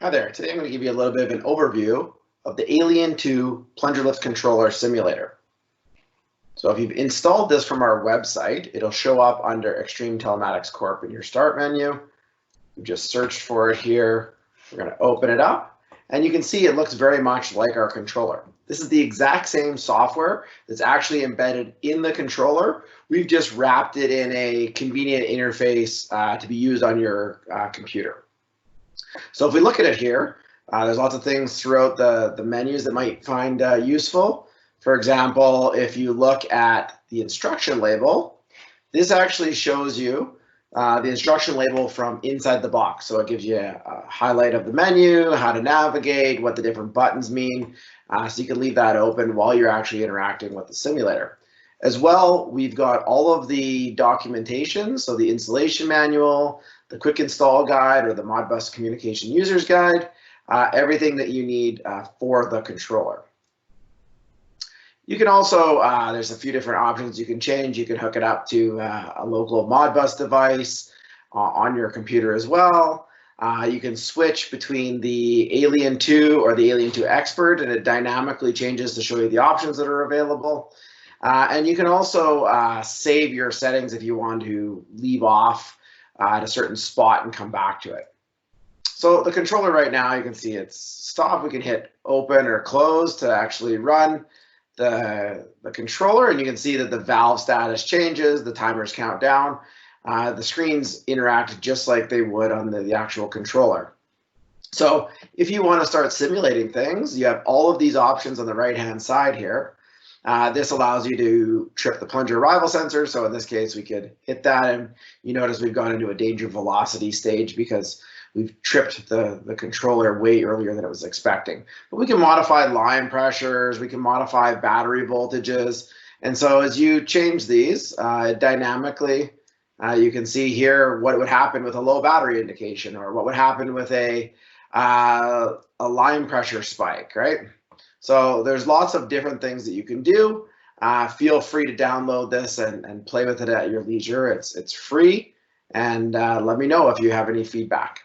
Hi there, today I'm going to give you a little bit of an overview of the ALiEn2 plunger lift controller simulator. So if you've installed this from our website, it'll show up under Extreme Telematics Corp in your start menu. We've just searched for it here. We're going to open it up and you can see it looks very much like our controller. This is the exact same software that's actually embedded in the controller. We've just wrapped it in a convenient interface to be used on your computer. So if we look at it here, there's lots of things throughout the menus that might find useful. For example, if you look at the instruction label, this actually shows you the instruction label from inside the box. So it gives you a highlight of the menu, how to navigate, what the different buttons mean. So you can leave that open while you're actually interacting with the simulator. As well, we've got all of the documentation, so the installation manual, the quick install guide or the Modbus communication users guide, everything that you need for the controller. You can also, there's a few different options you can change. You can hook it up to a local Modbus device on your computer as well. You can switch between the ALiEn2 or the ALiEn2 Expert, and it dynamically changes to show you the options that are available. And you can also save your settings if you want to leave off at a certain spot and come back to it. So the controller right now, you can see it's stopped. We can hit open or close to actually run the controller, and you can see that the valve status changes, the timers count down. The screens interact just like they would on the actual controller. So if you want to start simulating things, you have all of these options on the right-hand side here. This allows you to trip the plunger arrival sensor. So in this case, we could hit that, and you notice we've gone into a danger velocity stage because we've tripped the controller way earlier than it was expecting. But we can modify line pressures, we can modify battery voltages. And so as you change these dynamically, you can see here what would happen with a low battery indication, or what would happen with a line pressure spike, right? So there's lots of different things that you can do. Feel free to download this and play with it at your leisure. It's free, and let me know if you have any feedback.